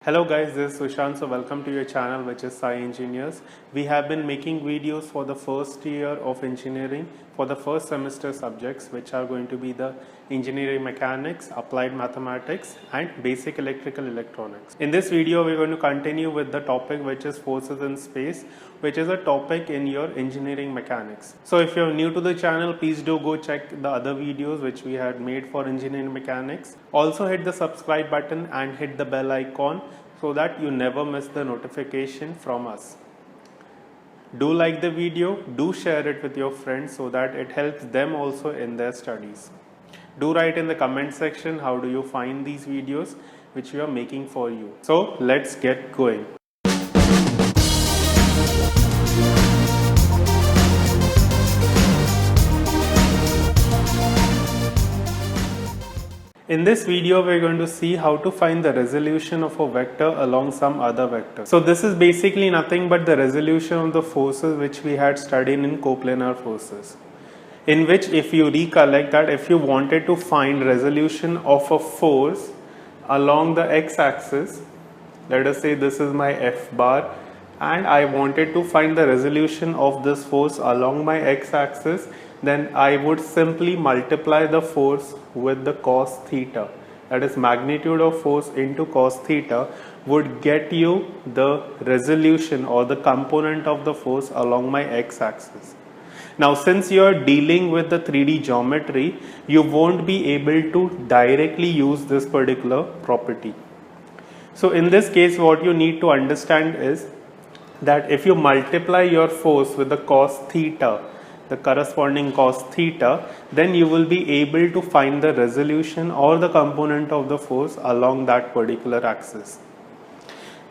Hello guys, this is Sushant. So welcome to your channel, which is Sai Engineers. We have been making videos for the first year of engineering for the first semester subjects, which are going to be the engineering mechanics, applied mathematics and basic electrical electronics. In this video, we're going to continue with the topic which is forces in space, which is a topic in your engineering mechanics. So if you're new to the channel, please do go check the other videos which we had made for engineering mechanics. Also hit the subscribe button and hit the bell icon so that you never miss the notification from us. Do like the video, do share it with your friends so that it helps them also in their studies. Do write in the comment section how do you find these videos which we are making for you. So let's get going. In this video, we're going to see how to find the resolution of a vector along some other vector. So this is basically nothing but the resolution of the forces which we had studied in coplanar forces. In which, if you recollect that if you wanted to find resolution of a force along the x-axis, let us say this is my F bar and I wanted to find the resolution of this force along my x-axis, then I would simply multiply the force with the cos theta. That is, magnitude of force into cos theta would get you the resolution or the component of the force along my x-axis. Now, since you are dealing with the 3D geometry, you won't be able to directly use this particular property. So in this case, what you need to understand is that if you multiply your force with the cos theta, the corresponding cos theta, then you will be able to find the resolution or the component of the force along that particular axis.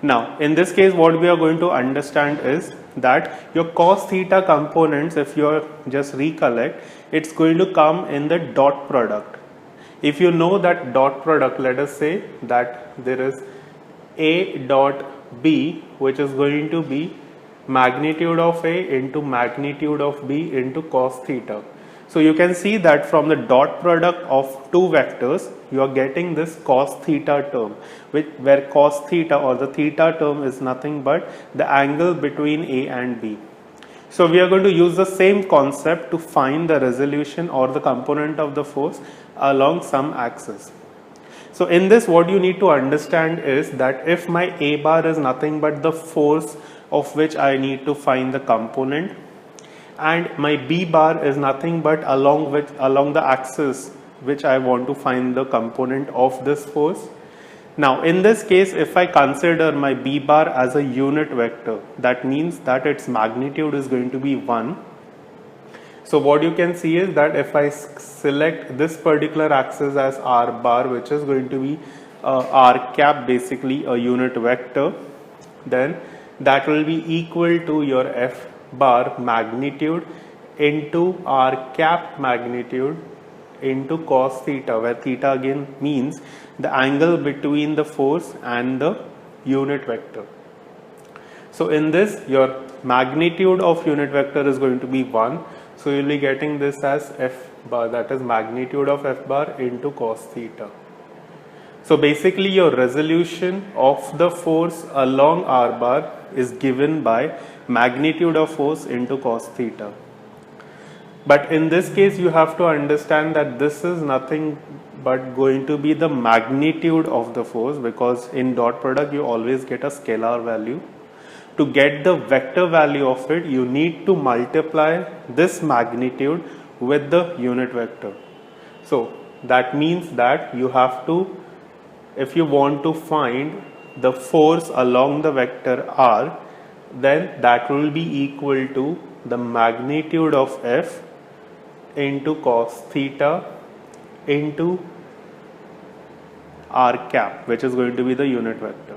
Now, in this case, what we are going to understand is that your cos theta components, if you just recollect, it's going to come in the dot product. If you know that dot product, let us say that there is A dot B, which is going to be magnitude of A into magnitude of B into cos theta. So you can see that from the dot product of two vectors, you are getting this cos theta term, where cos theta or the theta term is nothing but the angle between A and B. So we are going to use the same concept to find the resolution or the component of the force along some axis. So in this, what you need to understand is that if my A bar is nothing but the force of which I need to find the component, and my B bar is nothing but along the axis which I want to find the component of this force. Now in this case, if I consider my B bar as a unit vector, that means that its magnitude is going to be 1. So what you can see is that if I select this particular axis as R bar, which is going to be R cap, basically a unit vector, then that will be equal to your F bar magnitude into R cap magnitude into cos theta, where theta again means the angle between the force and the unit vector. So in this, your magnitude of unit vector is going to be 1. So you will be getting this as F bar, that is magnitude of F bar into cos theta. So basically your resolution of the force along R bar is given by magnitude of force into cos theta. But in this case, you have to understand that this is nothing but going to be the magnitude of the force, because in dot product you always get a scalar value. To get the vector value of it, you need to multiply this magnitude with the unit vector. So that means that you have to, if you want to find the force along the vector R, then that will be equal to the magnitude of F into cos theta into R cap, which is going to be the unit vector.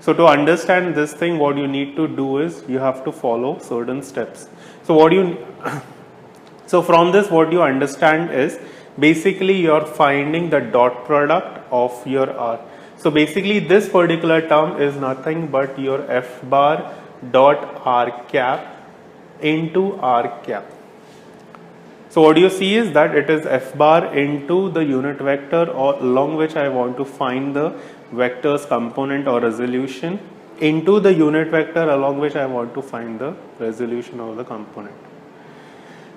So to understand this thing, what you need to do is you have to follow certain steps. So from this, what you understand is basically you're finding the dot product of your R. So basically this particular term is nothing but your F bar dot R cap into R cap. So what you see is that it is F bar into the unit vector along which I want to find the vector's component or resolution into the unit vector along which I want to find the resolution of the component.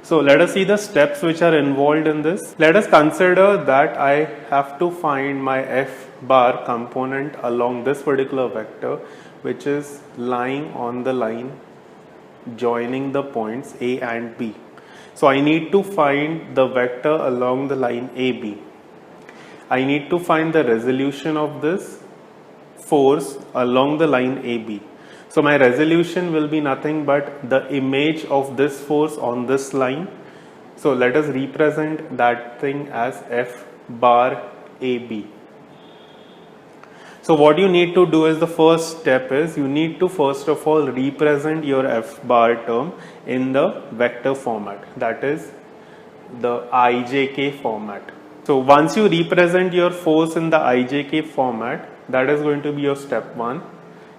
So let us see the steps which are involved in this. Let us consider that I have to find my f bar component along this particular vector, which is lying on the line joining the points A and B. So I need to find the vector along the line AB. I need to find the resolution of this force along the line AB. So my resolution will be nothing but the image of this force on this line. So let us represent that thing as F bar AB. So what you need to do is, the first step is you need to first of all represent your F bar term in the vector format, that is the IJK format. So once you represent your force in the IJK format, that is going to be your step 1.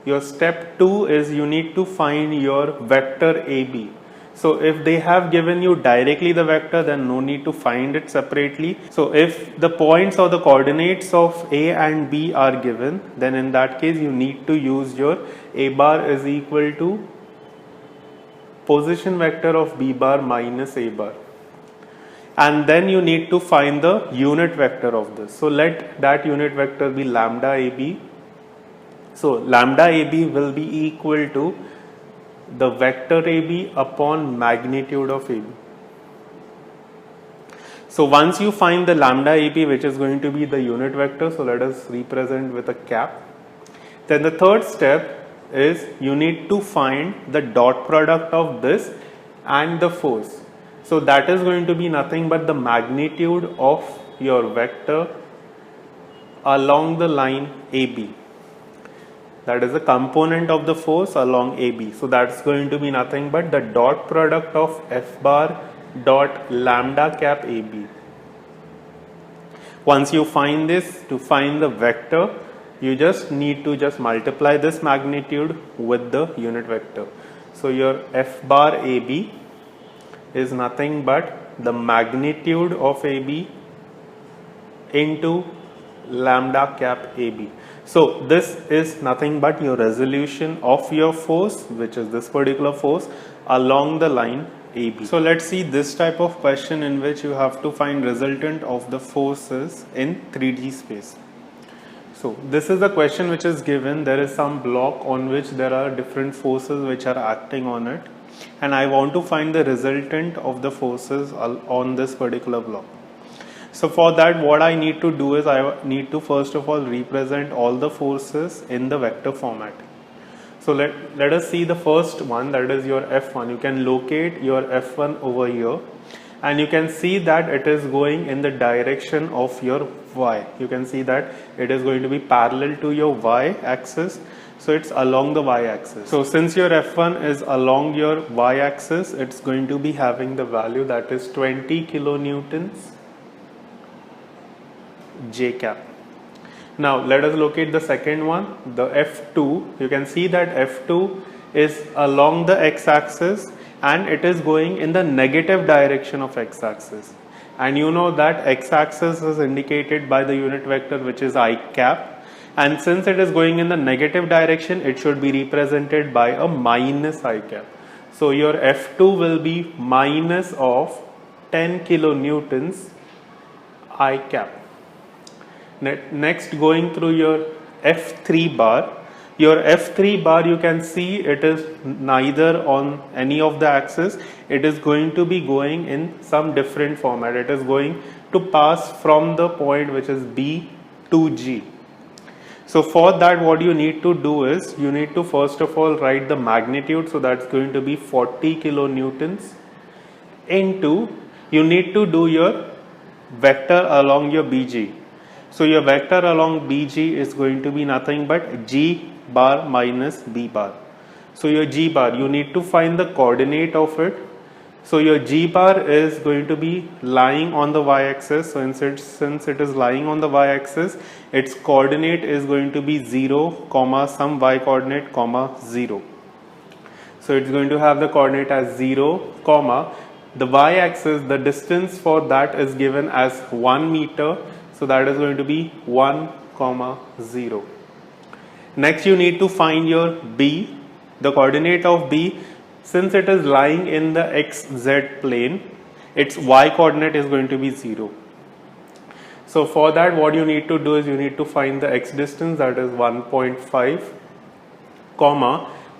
Your step 2 is you need to find your vector AB. So if they have given you directly the vector, then no need to find it separately. So if the points or the coordinates of A and B are given, then in that case you need to use your A bar is equal to position vector of B bar minus A bar. And then you need to find the unit vector of this. So let that unit vector be lambda AB. So lambda AB will be equal to the vector AB upon magnitude of AB. So once you find the lambda AB, which is going to be the unit vector, so let us represent with a cap. Then the third step is you need to find the dot product of this and the force. So that is going to be nothing but the magnitude of your vector along the line AB. That is the component of the force along AB. So that's going to be nothing but the dot product of F bar dot lambda cap AB. Once you find this, to find the vector, you just need to just multiply this magnitude with the unit vector. So your F bar AB is nothing but the magnitude of AB into lambda cap AB. So this is nothing but your resolution of your force, which is this particular force along the line AB. So let's see this type of question in which you have to find resultant of the forces in 3D space. So this is the question which is given. There is some block on which there are different forces which are acting on it, and I want to find the resultant of the forces on this particular block. So for that, what I need to do is I need to first of all represent all the forces in the vector format. So let us see the first one, that is your F1. You can locate your F1 over here, and you can see that it is going in the direction of your Y. You can see that it is going to be parallel to your Y axis. So it's along the Y axis. So since your F1 is along your Y axis, it's going to be having the value that is 20 kilonewtons J cap. Now let us locate the second one, the F2. You can see that F2 is along the X axis and it is going in the negative direction of X axis. And you know that X axis is indicated by the unit vector, which is I cap. And since it is going in the negative direction, it should be represented by a minus I cap. So your F2 will be minus of 10 kilonewtons I cap. Next, going through your F3 bar. Your F3 bar, you can see it is neither on any of the axis. It is going to be going in some different format. It is going to pass from the point which is B to G. So for that, what you need to do is you need to first of all write the magnitude. So that's going to be 40 kilonewtons into, you need to do your vector along your BG. So your vector along BG is going to be nothing but G bar minus B bar. So your G bar, you need to find the coordinate of it. So your G bar is going to be lying on the Y axis. So since it is lying on the Y axis, its coordinate is going to be 0, comma some Y coordinate, comma 0. So it's going to have the coordinate as 0, comma the Y axis, the distance for that is given as 1 meter. So that is going to be 1, comma 0. Next you need to find your B, the coordinate of B. Since it is lying in the xz plane, its y coordinate is going to be 0. So for that, what you need to do is you need to find the x distance, that is 1.5, comma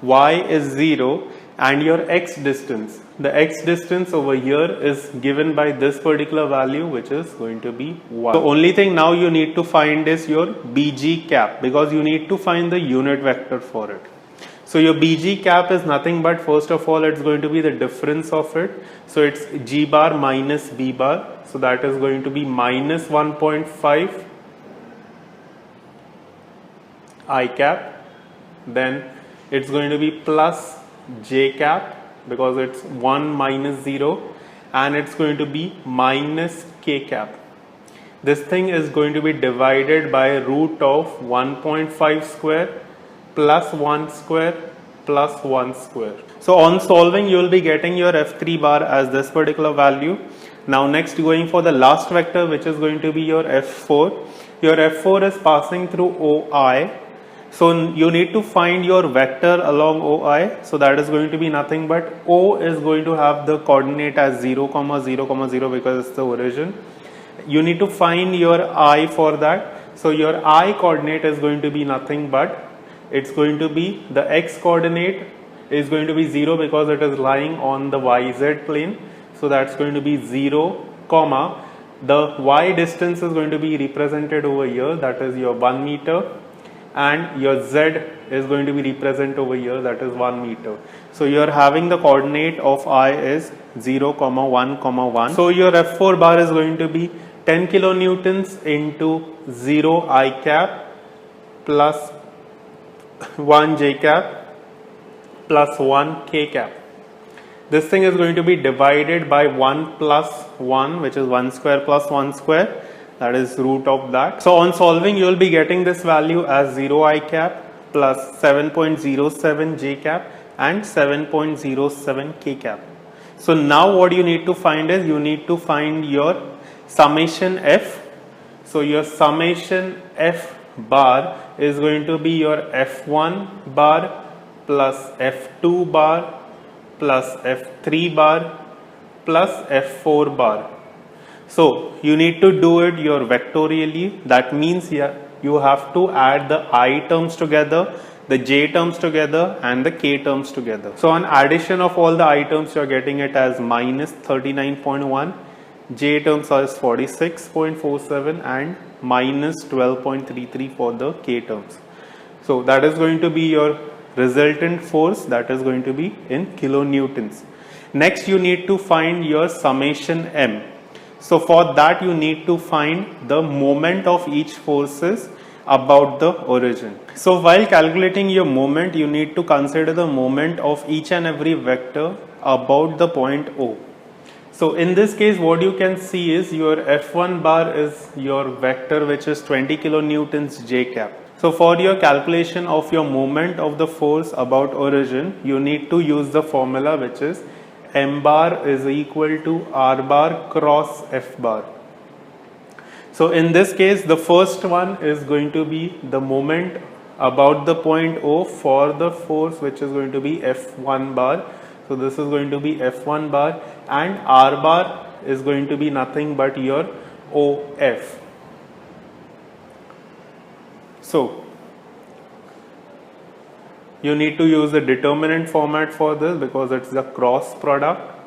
y is 0, and your x distance. The x distance over here is given by this particular value, which is going to be 1. The only thing now you need to find is your bg cap, because you need to find the unit vector for it. So your bg cap is nothing but, first of all, it's going to be the difference of it. So it's g bar minus b bar. So that is going to be minus 1.5 I cap. Then it's going to be plus j cap, because it's 1 minus 0, and it's going to be minus k cap. This thing is going to be divided by root of 1.5 square plus 1 square plus 1 square. So on solving, you will be getting your f3 bar as this particular value. Now next, going for the last vector, which is going to be your f4. Your f4 is passing through OI. So you need to find your vector along OI. So that is going to be nothing but O is going to have the coordinate as 0, 0, 0, because it's the origin. You need to find your I for that. So your I coordinate is going to be nothing but, it's going to be the x coordinate is going to be 0, because it is lying on the yz plane. So that's going to be 0, comma, the y distance is going to be represented over here, that is your 1 meter, and your z is going to be represented over here, that is 1 meter. So you are having the coordinate of I is 0, 1, 1. So your f4 bar is going to be 10 kilonewtons into 0 I cap plus 1 j cap plus 1 k cap. This thing is going to be divided by 1 plus 1, which is 1 square plus 1 square, that is root of that. So on solving, you will be getting this value as 0 I cap plus 7.07 j cap and 7.07 k cap. So now what you need to find is, you need to find your summation f. So your summation f bar is going to be your f1 bar plus f2 bar plus f3 bar plus f4 bar. So you need to do it your vectorially. That means you have to add the I terms together, the j terms together, and the k terms together. So on addition of all the I terms, you are getting it as minus 39.1, j terms are 46.47, and minus 12.33 for the k terms. So that is going to be your resultant force, that is going to be in kilonewtons. Next, you need to find your summation m. So for that, you need to find the moment of each forces about the origin. So while calculating your moment, you need to consider the moment of each and every vector about the point O. So in this case, what you can see is your f1 bar is your vector, which is 20 kilonewtons j cap. So for your calculation of your moment of the force about origin, you need to use the formula, which is m bar is equal to r bar cross f bar. So in this case, the first one is going to be the moment about the point O for the force, which is going to be f1 bar. So this is going to be f1 bar, and r bar is going to be nothing but your OF. So you need to use the determinant format for this, because it's the cross product.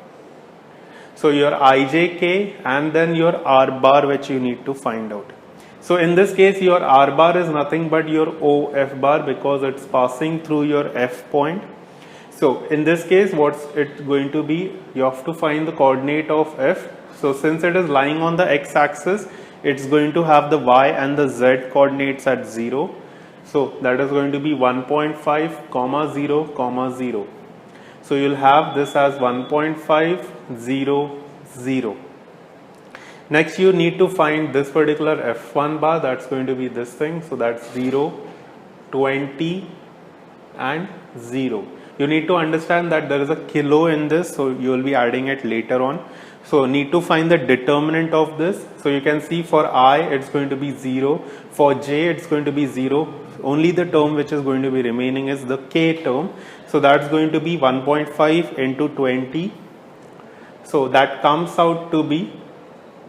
So your ijk and then your r bar, which you need to find out. So in this case, your r bar is nothing but your OF bar, because it's passing through your f point. So in this case, what's it going to be? You have to find the coordinate of f. So since it is lying on the x-axis, it's going to have the y and the z coordinates at 0. So that is going to be 1.5, comma 0, comma 0. So you'll have this as 1.5, 0, 0. Next, you need to find this particular f1 bar. That's going to be this thing. So that's 0, 20, and 0. You need to understand that there is a kilo in this, so you will be adding it later on. So need to find the determinant of this. So you can see for I it's going to be 0, for j it's going to be 0. Only the term which is going to be remaining is the k term. So that's going to be 1.5 into 20. So that comes out to be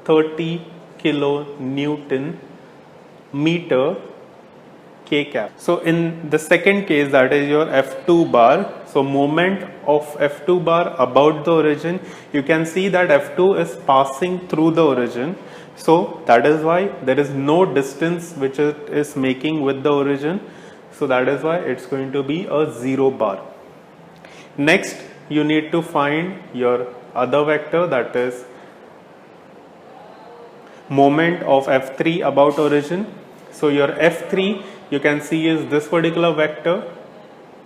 30 kilonewton meter k cap. So in the second case, that is your F2 bar. So moment of F2 bar about the origin, you can see that F2 is passing through the origin. So that is why there is no distance which it is making with the origin. So that is why it's going to be a 0 bar. Next, you need to find your other vector, that is moment of F3 about origin. So your F3 you can see is this particular vector.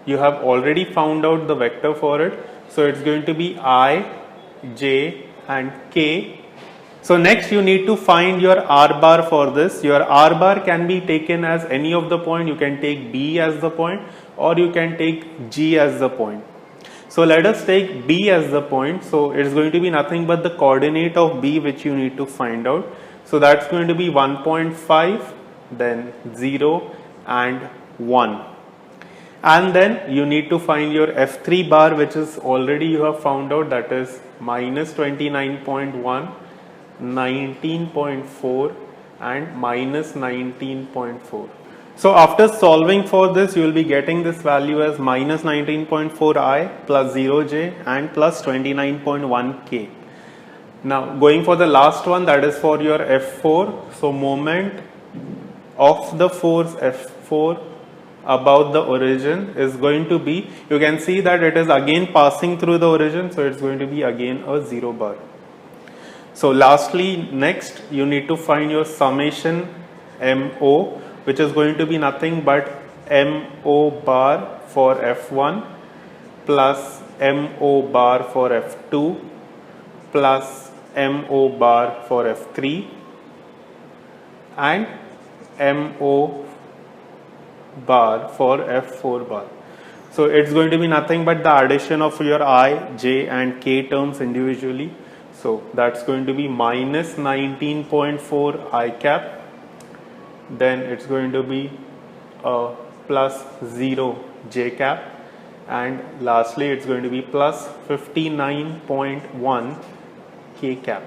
You have already found out the vector for it. So it's going to be I, j and k. So next you need to find your r bar for this. Your r bar can be taken as any of the point. You can take B as the point or you can take G as the point. So let us take B as the point. So it's going to be nothing but the coordinate of B which you need to find out. So that's going to be 1.5, then 0 and 1. And then you need to find your F3 bar, which is already you have found out, that is minus 29.1, 19.4 and minus 19.4. So after solving for this, you will be getting this value as minus 19.4 I plus 0j and plus 29.1 k. Now going for the last one, that is for your F4. So moment of the force F4 about the origin is going to be, you can see that it is again passing through the origin, so it's going to be again a 0 bar. So lastly, next you need to find your summation MO, which is going to be nothing but MO bar for F1 plus MO bar for F2 plus MO bar for F3 and MO bar for F4 bar. So it's going to be nothing but the addition of your I, J and K terms individually. So that's going to be minus 19.4 I cap. Then it's going to be plus 0 J cap. And lastly it's going to be plus 59.1 K cap.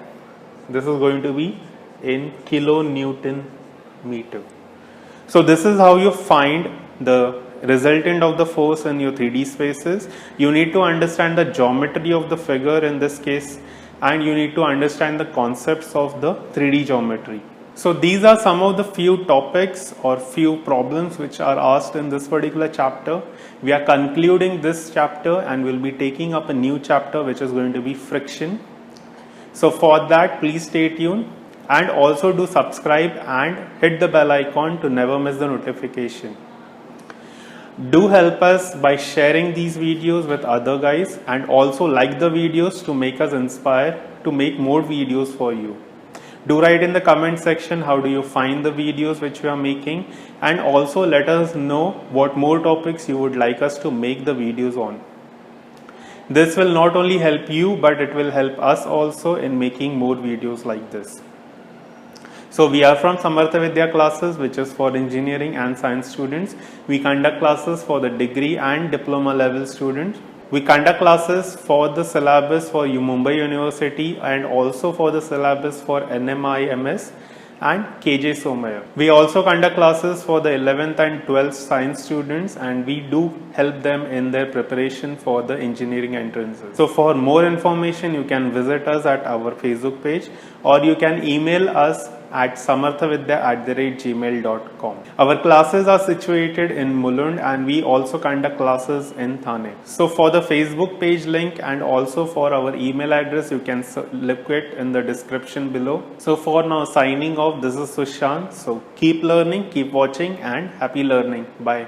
This is going to be in kilonewton meter. So this is how you find the resultant of the force in your 3D spaces. You need to understand the geometry of the figure in this case, and you need to understand the concepts of the 3D geometry. So these are some of the few topics or few problems which are asked in this particular chapter. We are concluding this chapter and we'll be taking up a new chapter which is going to be friction. So for that, please stay tuned. And also do subscribe and hit the bell icon to never miss the notification. Do help us by sharing these videos with other guys and also like the videos to make us inspired to make more videos for you. Do write in the comment section how do you find the videos which we are making, and also let us know what more topics you would like us to make the videos on. This will not only help you, but it will help us also in making more videos like this. So we are from Samartha Vidya classes, which is for engineering and science students. We conduct classes for the degree and diploma level students. We conduct classes for the syllabus for Mumbai University and also for the syllabus for NMI-MS and KJ Somaiya. We also conduct classes for the 11th and 12th science students, and we do help them in their preparation for the engineering entrances. So for more information, you can visit us at our Facebook page or you can email us at samarthavidya@gmail.com. Our classes are situated in Mulund and we also conduct classes in Thane. So for the Facebook page link and also for our email address, you can look it in the description below. So for now, signing off, this is Sushant. So keep learning, keep watching and happy learning. Bye.